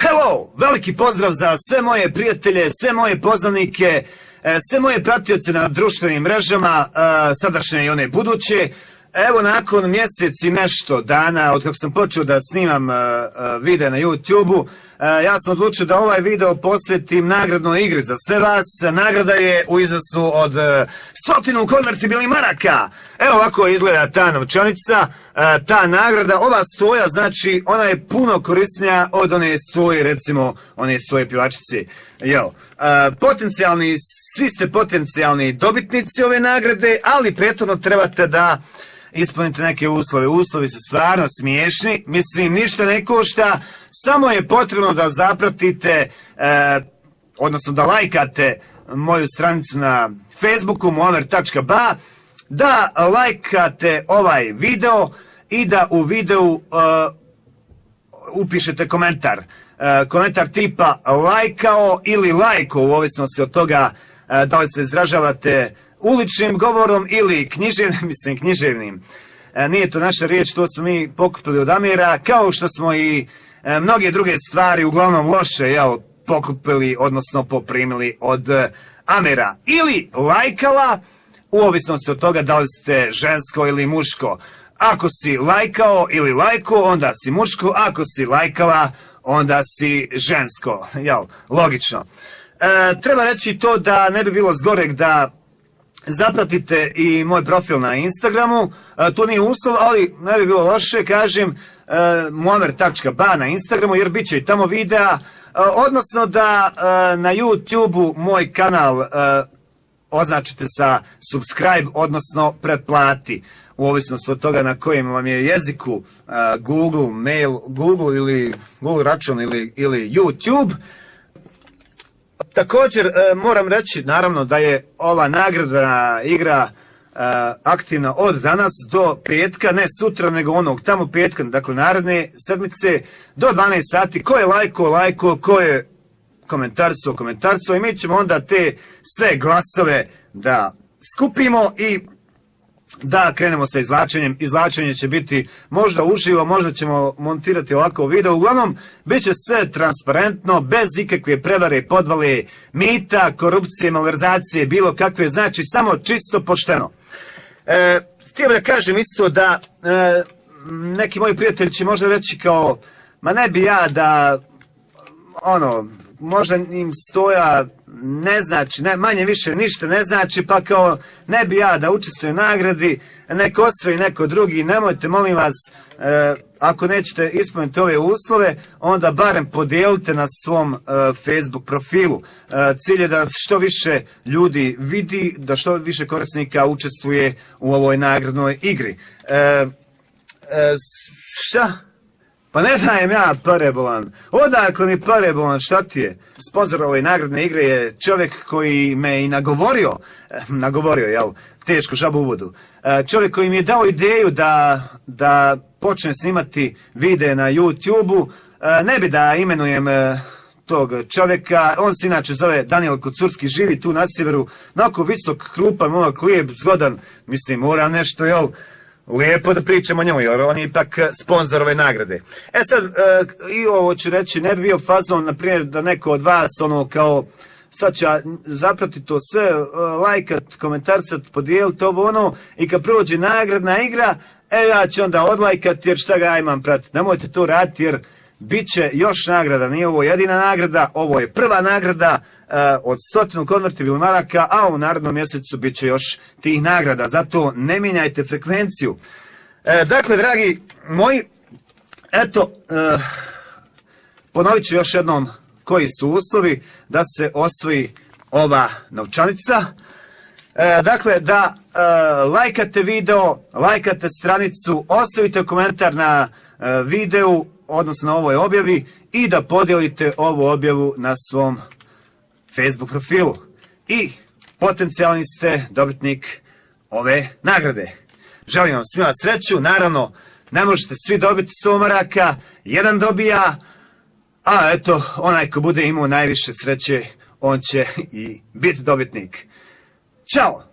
Hello! Veliki pozdrav za sve moje prijatelje, sve moje poznanike, sve moje pratioce na društvenim mrežama, sadašnje i one buduće. Evo, nakon mjesec i nešto dana od kako sam počeo da snimam video na YouTube-u, ja sam odlučio da ovaj video posvetim nagradnoj igri za sve vas. Nagrada je u iznosu od 100 konvertibilnih maraka. Evo ovako izgleda ta novčanica, ta nagrada. Ova stoja, znači, ona je puno korisnija od one stoje, recimo, one stoje pivačice. Svi ste potencijalni dobitnici ove nagrade, ali prethodno trebate da ispunite neke uslove. Uslovi su stvarno smiješni, mislim, ništa ne košta, samo je potrebno da zapratite, odnosno da lajkate moju stranicu na Facebooku, muamer.ba, da lajkate ovaj video i da u videu upišete komentar. Komentar tipa lajkao ili lajko, u ovisnosti od toga da li se izražavate uličnim govorom ili književnim. Nije to naša riječ, to smo mi pokupili od Amira, kao što smo i mnoge druge stvari, uglavnom loše, pokupili, odnosno poprimili od Amira. Ili lajkala, u ovisnosti od toga da li ste žensko ili muško. Ako si lajkao ili lajko, onda si muško, ako si lajkala, onda si žensko. Logično. Treba reći to da ne bi bilo zgoreg da zapratite i moj profil na Instagramu, to nije uslov, ali ne bi bilo loše, kažem, muamer.ba na Instagramu, jer bit će i tamo videa, odnosno da na YouTube-u moj kanal označite sa subscribe, odnosno pretplati, u ovisnosti od toga na kojem vam je jeziku, Google, mail, Google ili Google račun ili YouTube. Također moram reći, naravno, da je ova nagradna igra aktivna od danas do petka, ne sutra, nego onog tamo petka, dakle naredne sedmice, do 12 sati. Ko je lajko, ko je komentarco, i mi ćemo onda te sve glasove da skupimo i da krenemo sa izvlačenjem. Izvlačenje će biti možda uživo, možda ćemo montirati ovako video. Uglavnom, bit će sve transparentno, bez ikakve prevare, podvale, mita, korupcije, malverzacije, bilo kakve, znači samo čisto pošteno. Htio da kažem isto da neki moji prijatelji će možda reći kao, ma ne bi ja da, možda im stoja ne znači, manje više ništa ne znači, pa kao ne bi ja da učestvujem u nagradi, neko osvoji neko drugi. Nemojte, molim vas, ako nećete ispuniti ove uslove, onda barem podijelite na svom Facebook profilu. Cilj je da što više ljudi vidi, da što više korisnika učestvuje u ovoj nagradnoj igri. Šta? Pa ne dajem ja pare, bolan. Odakle mi pare, bolan, šta ti je? Sponzor ove nagradne igre je čovjek koji me i nagovorio, teško, žabu u vodu. Čovjek koji mi je dao ideju da počne snimati videe na YouTube-u. Ne bi da imenujem tog čovjeka, on se inače zove Danijel Kocurski, živi tu na sjeveru, onako visok, krupan, lijep, zgodan, mislim, mora nešto, lijepo da pričamo o njemu, jer on je ipak sponzor ove nagrade. Sad, i ovo ću reći, ne bi bio fazon, na primjer, da neko od vas, kao, sad ću zapratiti to sve, lajkat, komentarcat, podijeliti ovo, i kad prođe nagradna igra, ja ću onda odlajkat, jer šta ga ja imam pratiti. Nemojte to raditi, jer bit će još nagrada, nije ovo jedina nagrada, ovo je prva nagrada od 100 konvertibilnih maraka, a u narednom mjesecu bit će još tih nagrada, zato ne mijenjajte frekvenciju. Dakle, dragi moji, eto, ponovit ću još jednom koji su uslovi da se osvoji ova novčanica. Dakle, da lajkate video, lajkate stranicu, ostavite komentar na videu, odnosno na ovoj objavi, i da podijelite ovu objavu na svom Facebook profilu. I potencijalni ste dobitnik ove nagrade. Želim vam svima sreću, naravno, ne možete svi dobiti 100 maraka, jedan dobija, a eto, onaj ko bude imao najviše sreće, on će i biti dobitnik. Ćao!